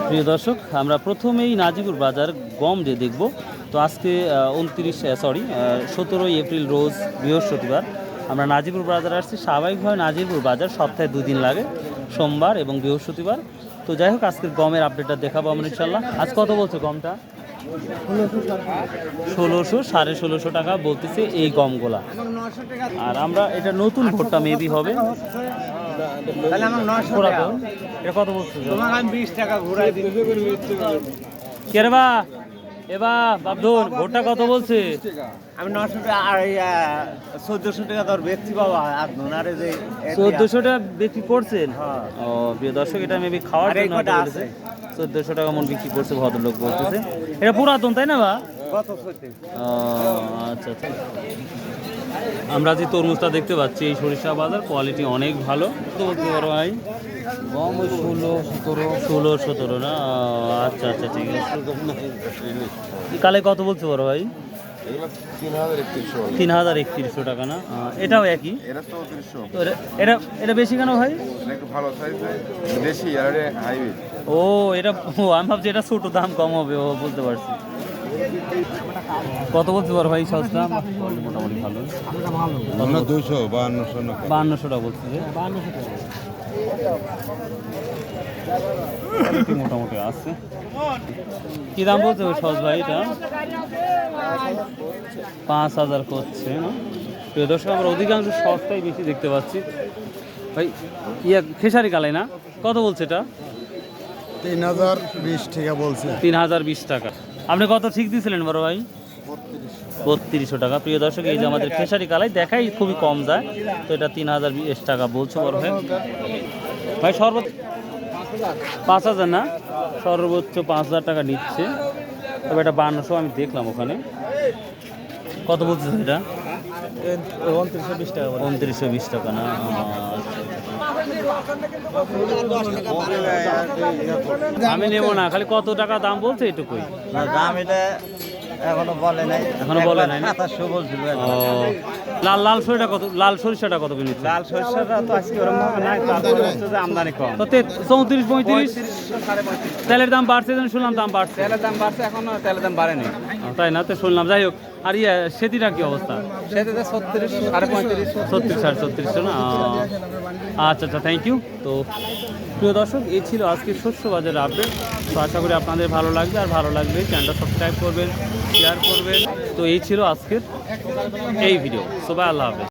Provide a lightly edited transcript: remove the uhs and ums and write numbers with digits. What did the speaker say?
প্রিয় দর্শক, আমরা প্রথমেই নাজিপুর বাজার গম যে দেখব। তো আজকে 17 এপ্রিল রোজ বৃহস্পতিবার আমরা নাজিপুর বাজার আসছি। স্বাভাবিকভাবে নাজিপুর বাজার সপ্তাহে 2 দিন লাগে, সোমবার এবং বৃহস্পতিবার। তো যাই হোক, আজকের গমের আপডেটটা দেখাবো আমরা ইনশাল্লাহ। আজ কত বলছে গমটা? 1600 টাকা বলতেছে এই গমগুলা। আর আমরা এটা নতুন ভোটটা মেবি হবে। এটা কত বলছে? কেরে বা এবার বাবধন ভোটটা কত বলছে? আমি 900 টাকা আর 1400 টাকা দর বেচছি বাবা। আর ধনারে যে 1400 টাকা বিক্রি করছেন? ও প্রিয় দর্শক, এটা মেবি খাওয়ার জন্য বলেছে। 1400 টাকা মন বিক্রি করছে ভদ্রলোক বলতেছে। এটা পুরাতন তাই না বা? আচ্ছা আচ্ছা। আমরা যে তরমুজটা দেখতে পাচ্ছি এই সরিষা বাজার কোয়ালিটি অনেক ভালো। তো বলতে পারো ভাই গম ওই 16-17 না? আচ্ছা আচ্ছা, ঠিক আছে। কালে কত বলতে পারো ভাই? 3100 টাকা না? এটাও একই? এটা বেশি কেন ভাই? ও এটা, আমি ভাবছি এটা ছোট, দাম কম হবে। ও বুঝতে পারছি। কত বলতে পারো ভাই সস্তা? মোটামুটি ভালো। 5200 টাকা বলছি যে। মোটামুটি আছে। কি দাম বলতে হবে সস ভাই? এটা 5000 করছে না? প্রিয় দর্শক, আমরা অধিকাংশ সস্তাই বেশি দেখতে পাচ্ছি ভাই। খেসারি কালাই না? কত বলছে এটা? 3020 টাকা বলছে। 3020 টাকা। আপনি কত ঠিক দিয়েছিলেন বড় ভাই? 3200 টাকা। প্রিয় দর্শক, এই যে আমাদের খেসারি কালাই দেখাই খুবই কম যায়, তো এটা 3020 টাকা বলছে বড় ভাই। ভাই সর্বোচ্চ 5000 না? সর্বোচ্চ 5000 টাকা নিচ্ছে। তবে এটা 5200 আমি দেখলাম ওখানে। কত বলছে এটা? 2920 টাকা। 2920 টাকা না? আমি নেবো না, খালি কত টাকা দাম বলছে এটুকুই। দাম এটা এখনো বলে নাই। এখনো বলে নাই না? 2700 বলছিল। লাল সরিষাটা কত? লাল সরিষাটা কত কিনেছে? লাল সরষেটা তো আজকে ওরকম ভাবে নাই, তারপরে হচ্ছে যে আমদানি কম। তো 34-35। তেলের দাম বাড়ছে শুনলাম, দাম বাড়ছে। তেলের দাম বাড়ছে, এখনো তেলের দাম বাড়েনি। তাই না? তো শুনলাম। যাই হোক, আর সেটিটা কি অবস্থা? সেটাতে 36, 35, 36-36 না? আচ্ছা আচ্ছা, থ্যাংক ইউ। তো প্রিয় দর্শক, এই ছিল আজকে শস্য বাজারের আপডেট। তো আশা করি আপনাদের ভালো লাগবে, আর ভালো লাগলে চ্যানেলটা সাবস্ক্রাইব করবেন, শেয়ার করবেন। তো এই ছিল আজকের এই ভিডিও। সবাই আল্লাহ হাফেজ।